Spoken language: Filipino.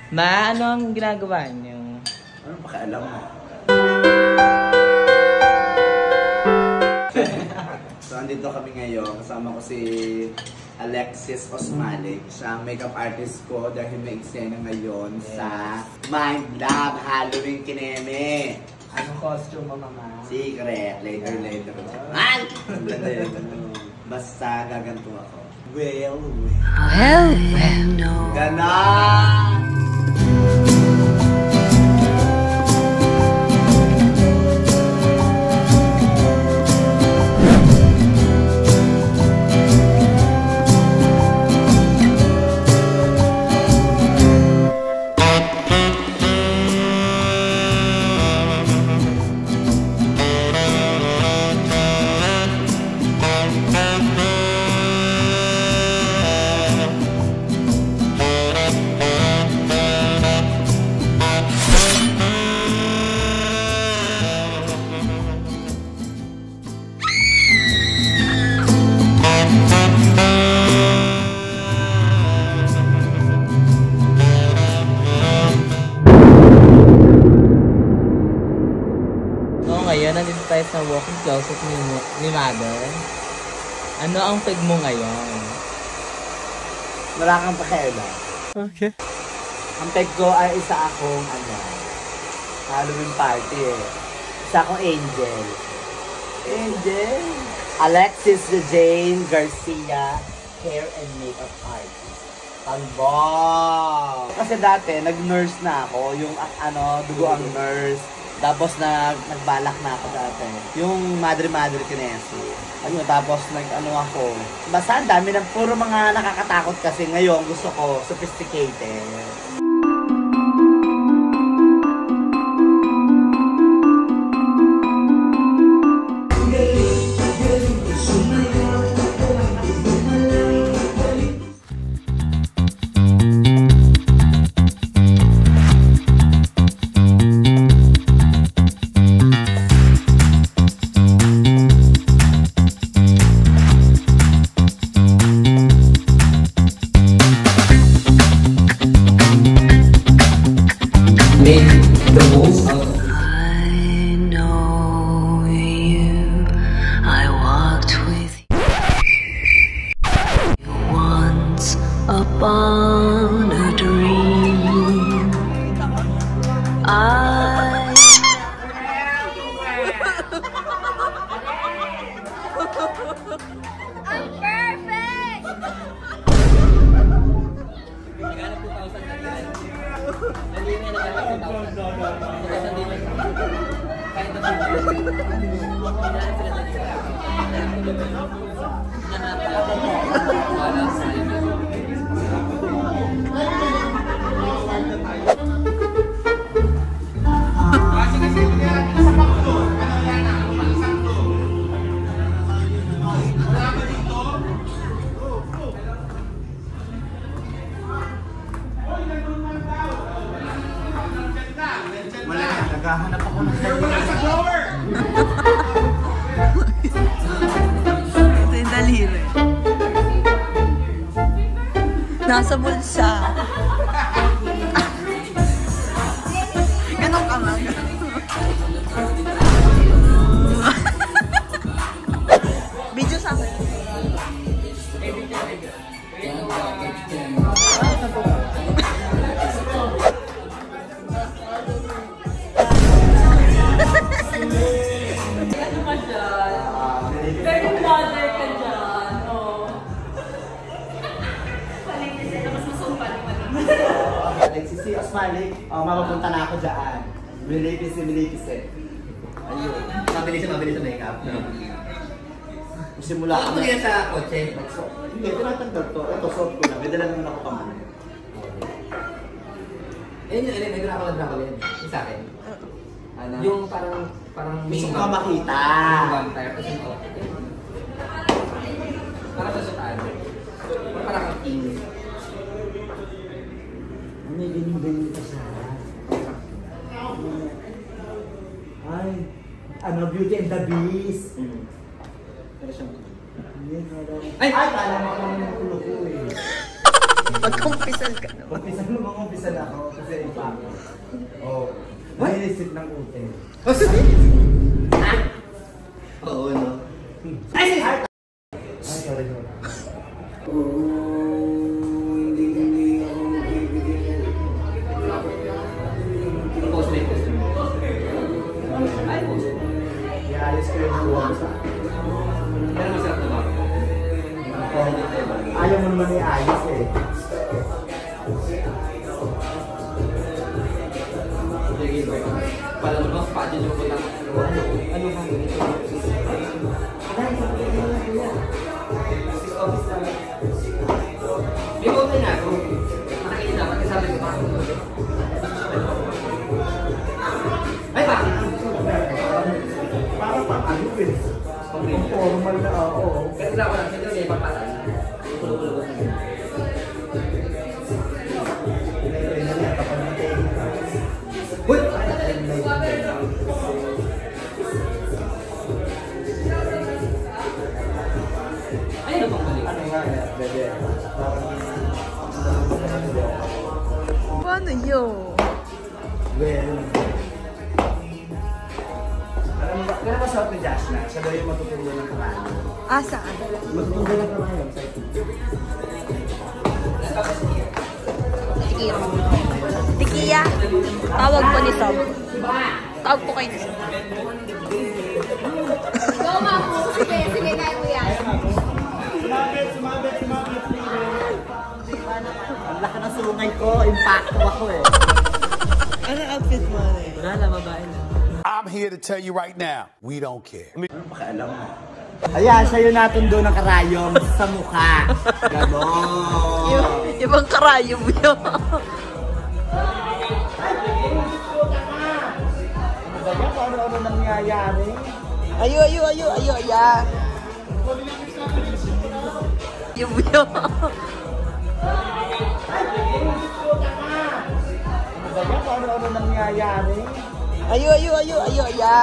Ma, ano ang ginagawa niyo? Anong pakialam mo? So, andito kami ngayon. Kasama ko si Alexis Osmalik. Siya ang makeup artist ko dahil may eksena ngayon sa Mind Lab Halloween Kineme. Anong costume mo, Mama? Secret. Later. Ay! Basta gaganto ako. Well. Ganon! Ngayon, nandito tayo sa walk-in closet ni Mother. Ano ang peg mo ngayon? Wala kang pakialam. Okay. Ang peg ko ay isa akong Halloween party Isa akong angel. Alexis Jane Garcia, hair and makeup artist. Talbog! Kasi dati, nag-nurse na ako. Yung dugo ang nurse. Tapos nagbalak na ako dati. Yung Madre Kinesi. Tapos ako. Basta ang dami ng puro mga nakakatakot kasi ngayon gusto ko sophisticated. Upon a dream, I'm Naghahanap ako ng flower! Ito yung daliri. Nasa bulsa. Ganon ka nga. Video sa akin. Alexis Osmalik, mapapunta na ako dyan. Milipis Ayun. Mabilis sa makeup. Simula ako. Ano yan sa kotse? Hindi, tinatanggal to. Ito, suot ko na. May dala naman ako pamana. May Dracula. Yung sa akin. Yung parang gusto ko makita. Vampire. Kasi ito. Parang sa sutaan. Parang ang king. May ganyan ka sa ay, Beauty and the Beast. Pero siyang ay, kala mo lang yung kulo ko Magkumpisal ka naman. Mag-umpisa na ako kasi ipa ako. Oh, nailisip ng ute. Oo, no? Ay, sorry. Post na post. Ay, post. Iaalis ko yung buwan sa Pero masarap na ba? ayaw mo naman iayos eh. Sige, bro. Pala mo, pa dyan yung punta. Ano ka? May punta na ako. Nakakita na, pagkasabi ko pa. Ay, bakit? Para pang ano eh. Formal na ako. Pero wala ko lang, sa'yo may papatay. Pulo-pulo ko. Uy! Ay, ano bang mali? Ano nga eh, bebe. Paano yun? Well, alam mo ba sa ni Josh na? Siya daw yung matutunan ng kamayan. Ah, saan? Matutunan ng kamayan sa ito. Tikiya. Tikiya. Tawag po ni Sob. Tawag po kayo ni Sob. Ikaw, Mamu. Sige, sige, kaya mo yan. Ang laki ng sungay ko, impacto ako eh. Ano outfit mo na eh? Wala lang, babae lang. I'm here to tell you right now, we don't care. Ano pakialam mo? Ayan, sa'yo natin doon ng karayom sa mukha. Ganon. Ibang karayom yun. Kaya kung ano-ano nangyayari. Ayo, aya. Yung yun. Kaya kung ano-ano nangyayari. Ayo, aya.